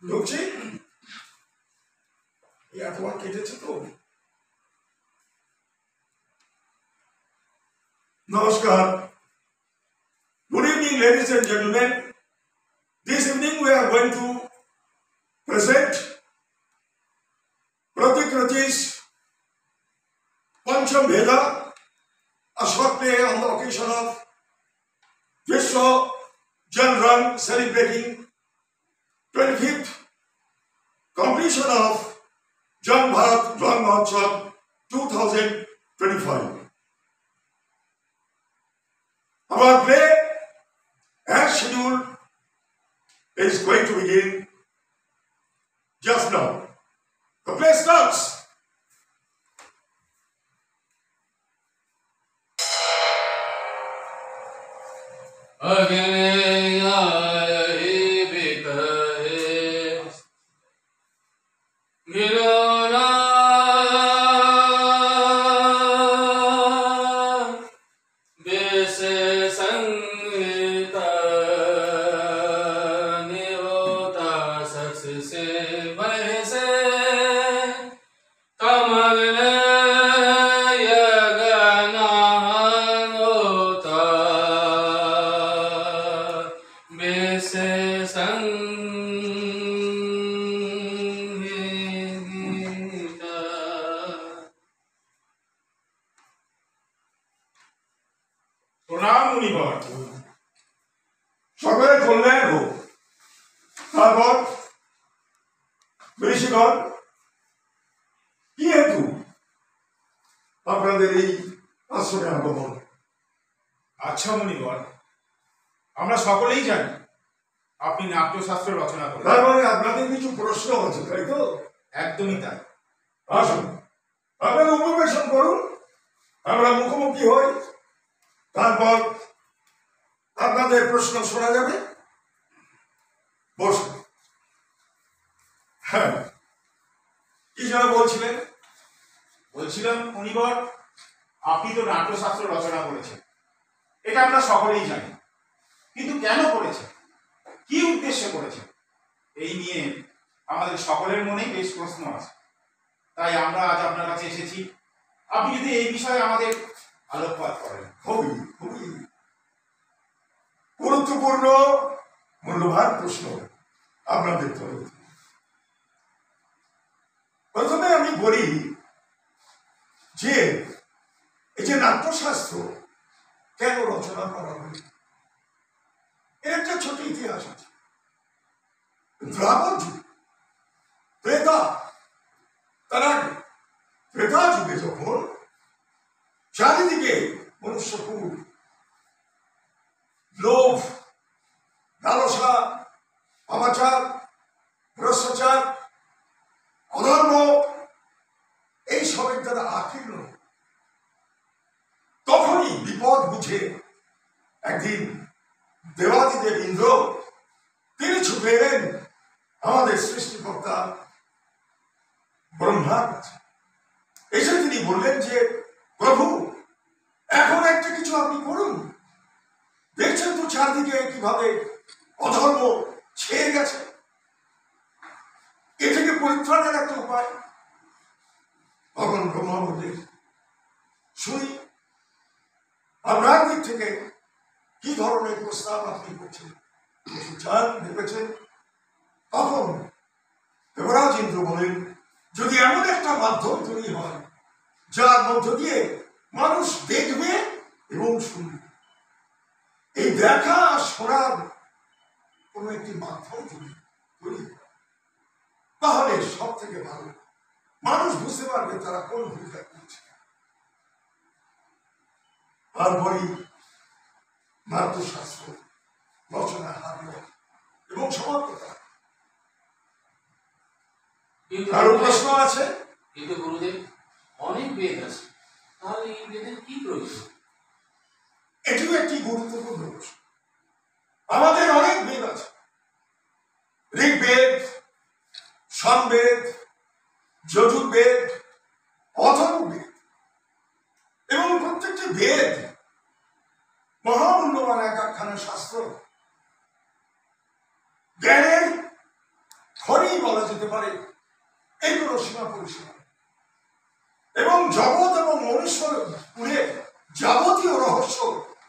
ঢুকছি এতবার কেটেছে তো। নমস্কার। Good evening, ladies and gentlemen. This evening we are going to present Pratik Rati's Pancham Veda, a short play on the occasion of Vishwa Jan Run celebrating 25th completion of Jan Bharat Run Mahotsav 2025. Our play, as scheduled, is going to begin just now. The play starts. সকলে কল্যাণ হোক। তারপর ঋষিগণ কি হেতু আপনাদের এই আশ্রমে আগমন? আচ্ছা মুনিবর, আমরা সকলেই জানি আপনি নাট্যশাস্ত্র রচনা করেন। তার মানে আপনাদের কিছু প্রশ্ন আছে, তাই তো? একদমই তাই। আসুন, আপনারা উপবেশন করুন, আমরা মুখোমুখি হই, তারপর আপনাদের প্রশ্ন শোনা যাবে। বসুন। হ্যাঁ, কি যেন বলছিলেন? বলছিলাম মুনিবর, আপনি তো নাট্যশাস্ত্র রচনা করেছেন, এটা আমরা সকলেই জানি, কিন্তু কেন করেছেন, কি উদ্দেশ্যে করেছেন, এই নিয়ে আমাদের সকলের মনেই বেশ প্রশ্ন আছে। তাই আমরা আজ আপনার কাছে এসেছি, আপনি যদি এই বিষয়ে আমাদের আলোকপাত করেন। খুবই খুবই গুরুত্বপূর্ণ মূল্যবান প্রশ্ন আপনাদের তরফ। প্রথমে আমি বলি যে এই যে নাট্যশাস্ত্র কেন রচনা করা হল, এর একটা ছোট ইতিহাস আছে। দ্রাবণ যুগ, ত্রেতা, তার আগে ত্রেতা যুগে যখন চারিদিকে মনুষ্যকুল লোভ, লালসা, অনাচার, ভ্রষ্টাচার, অধর্ম এইসবের দ্বারা আকীর্ণ, তখনই বিপদ বুঝে একদিন দেবাদিদেব ইন্দ্র তিনি ছুটে এলেন আমাদের সৃষ্টিকর্তা ব্রহ্মার কাছে। এসে তিনি বললেন যে প্রভু, এখন একটা কিছু আপনি করুন, দেখছেন তো চারদিকে কিভাবে অধর্ম ছেয়ে গেছে, এ থেকে পরিত্রাণের একটা উপায়। তখন ব্রহ্মা বললেন, শুনি আপনার দিক থেকে কি ধরনের প্রস্তাব আপনি করছেন, চান ভেবেছেন? তখন দেবরাজ ইন্দ্র বলেন, যদি এমন একটা মাধ্যম তৈরি হয় যার মধ্য দিয়ে মানুষ দেখবে এবং শুনবে, এই দেখা শোনার কোন একটি মাধ্যম যদি তৈরি হয়, তাহলে সব থেকে ভালো মানুষ বুঝতে পারবে তারা কোন ভূমিকা করছে। তারপরে নাট্যশাস্ত্র রচনা হারল এবং সমাপ্ত। কারো প্রশ্ন আছে? কিন্তু গুরুদেব, অনেক বেদ আছে, তাহলে এই বেদের কি প্রয়োজন? এটিও একটি গুরুত্বপূর্ণ প্রশ্ন। আমাদের অনেক বেদ আছে, ঋগ্বেদ, সামবেদ, যজুর্বেদ, অথর্ববেদ, এবং প্রত্যেকটি বেদ মহামূল্যবান এক একখানা শাস্ত্র, জ্ঞানের খনি পারে এইগুলো সীমা পরিসীমা এবং জগৎ এবং মনুষ্যের যাবতীয় রহস্য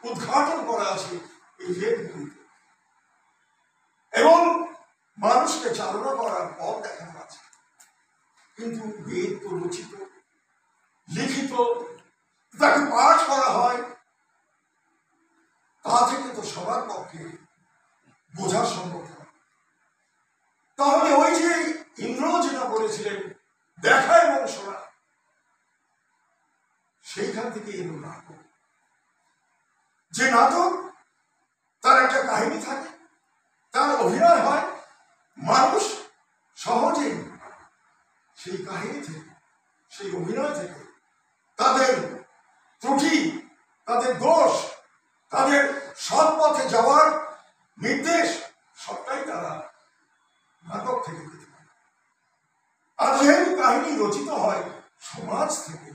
উদ্ঘাটন করা আছে এই বেদগুলিতে এবং মানুষকে চালনা করার পথ দেখানো আছে। কিন্তু বেদ তো রচিত, লিখিত, তাকে পাঠ করা হয়, তা থেকে তো সবার পক্ষে বোঝা সম্ভব নয়। তাহলে ওই যে ইন্দ্র যেটা বলেছিলেন দেখা এবং শোনা, সেইখান থেকে এলো নাটক। যে নাটক তার একটা কাহিনী থাকে, তার অভিনয় হয়, মানুষ সহজেই সেই কাহিনী থেকে, সেই অভিনয় থেকে তাদের ত্রুটি, তাদের দোষ, তাদের সৎ পথে যাওয়ার নির্দেশ সবটাই তারা নাটক থেকে পেতে পারে। আর যেহেতু কাহিনী রচিত হয় সমাজ থেকে,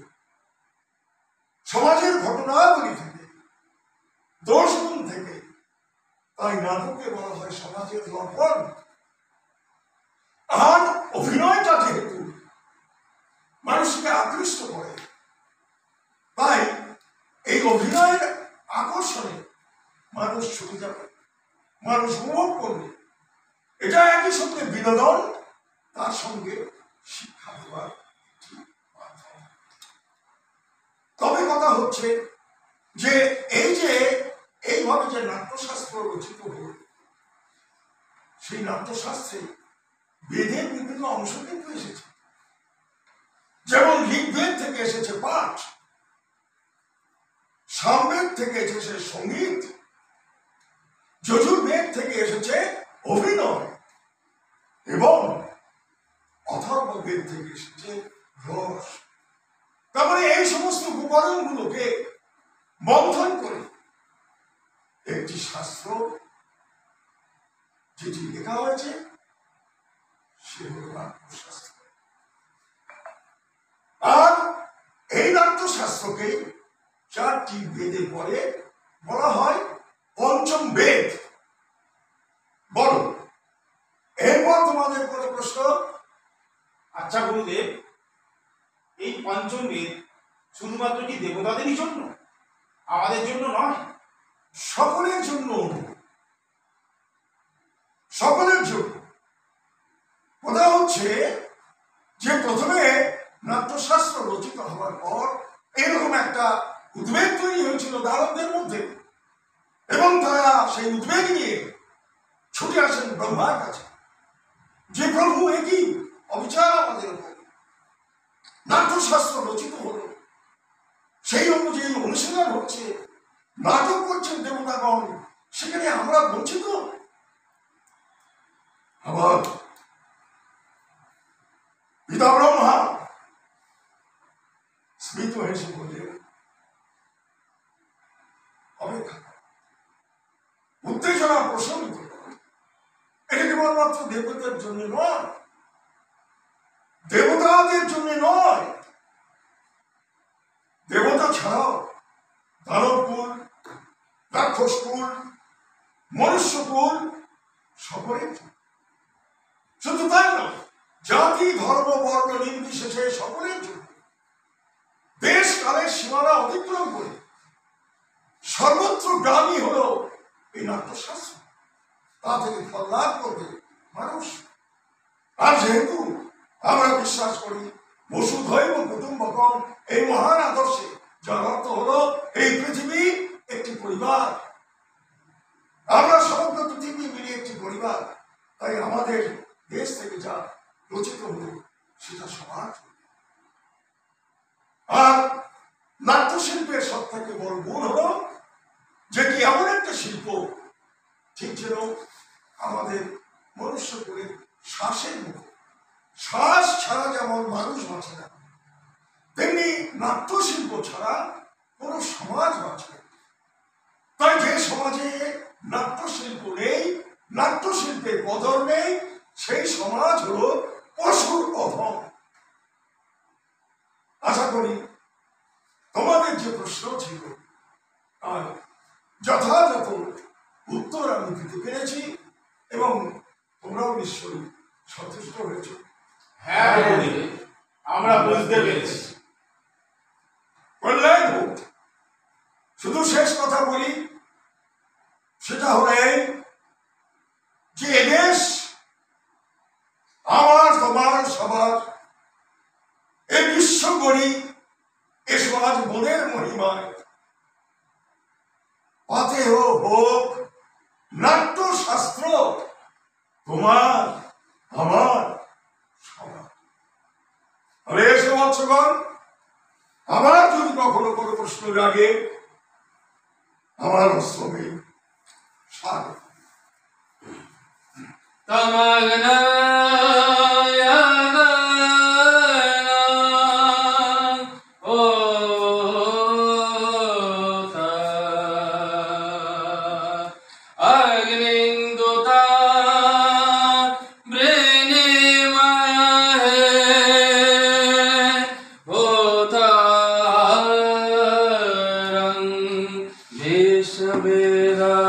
সমাজের ঘটনাবলী থেকে, দোষগুণ থেকে, তাই নাটকে বলা হয় সমাজের দর্পণ। আর অভিনয়টা যেহেতু মানুষকে আকৃষ্ট করে, তাই এই অভিনয়ের আকর্ষণে মানুষ ছুটে যাবে, মানুষ উপভোগ করবে। এটা একই সঙ্গে বিনোদন, তার সঙ্গে শিক্ষা দেওয়ার একটি মাধ্যম। তবে কথা হচ্ছে যে এই যে এইভাবে যে নাট্যশাস্ত্র রচিত হল, সেই নাট্যশাস্ত্রে বেদের বিভিন্ন অংশ কিন্তু এসেছে। যেমন ঋগ্বেদ থেকে এসেছে পাঠ, সামবেদ থেকে এসেছে সঙ্গীত, যজুর্বেদ থেকে এসেছে অভিনয় এবং অথর্ববেদ থেকে এসেছে রস। তারপরে এই সমস্ত উপকরণগুলোকে বন্ধন করে একটি শাস্ত্র যেটি লেখা হয়েছে সে হল নাট্যশাস্ত্র। আর এই নাট্যশাস্ত্রকে 4টি বেদে পরে বলা হয় পঞ্চম বেদ। বলো, এরপর তোমাদের কোনো প্রশ্ন? আচ্ছা গুরুদেব, এই পঞ্চম বেদ শুধুমাত্র কি দেবতাদেরই জন্য, আমাদের জন্য নয়? সকলের জন্য, সকলের জন্য। কথা হচ্ছে যে প্রথমে নাট্যশাস্ত্র রচিত হওয়ার পর এরকম একটা উদ্বেগ তৈরি হয়েছিল দানবদের মধ্যে, এবং তারা সেই উদ্বেগ নিয়ে ছুটে আসেন ব্রহ্মার কাছে, যে প্রভু একই অবিচার আমাদের উপর। নাট্যশাস্ত্র রচিত হলো, সেই অনুযায়ী অনুশীলন হচ্ছে, নাটক করছেন দেবতাগণ, সেখানে আমরা বঞ্চিত। আবার পিতা ব্রহ্মা স্মিত হেসে বলে, অপেক্ষা উত্তেজনা প্রশমিত, এটা কেবলমাত্র দেবতাদের জন্য নয়, দেবতাদের জন্য নয়, দেবতা ছাড়াও দানবকুল, রাক্ষসকুল, মনুষ্যকুল সকলের জন্য। শুধু তাই নয়, জাতি, ধর্ম, বর্ণ নির্বিশেষে সকলের জন্য। দেশ কালের সীমানা অতিক্রম করে সর্বত্র গ্রামী হল এই নাট্যশাস্ত্র, তা থেকে ফল লাভ করবে মানুষ। আর যেহেতু আমরা বিশ্বাস করি বসুধৈব কুটুম্বকম, এই মহান আদর্শে, যার অর্থ হলো এই পৃথিবী একটি পরিবার, আমরা সমগ্র পৃথিবী মিলিয়ে একটি পরিবার, তাই আমাদের দেশ থেকে যা রচিত হলো সেটা সবার। আর নাট্যশিল্পের সব থেকে বড় গুণ হলো যেটি এমন একটা শিল্প, ঠিক যেন আমাদের মনুষ্যকুলের শ্বাসের মতো, শ্বাস ছাড়া যেমন মানুষ বাঁচে না, তেমনি নাট্যশিল্প ছাড়া কোনো সমাজ বাঁচে না। তাই যে সমাজে নাট্যশিল্প নেই, নাট্যশিল্পের কদর নেই, সেই সমাজ হলো পশুর অধম। আশা করি তোমাদের যে প্রশ্ন ছিল আর যথাযথ উত্তর আমি দিতে পেরেছি এবং তোমরাও নিশ্চয়ই সন্তুষ্ট হয়েছ। হ্যাঁ গুরুদেব, আমরা বুঝতে পেরেছি। বললেন শুধু শেষ কথা বলি, সেটা হলো এই যে এদেশ আমার তোমার সবার, এই বিশ্ব গড়ি এসো আজ মনের মহিমায়, পাতেহ হোক নাট্যশাস্ত্র তোমার আমার সবার। তবে এসে বৎসগণ, আমার যদি কখনো কোনো প্রশ্ন লাগে আমার আশ্রমে স্বাগত। Veda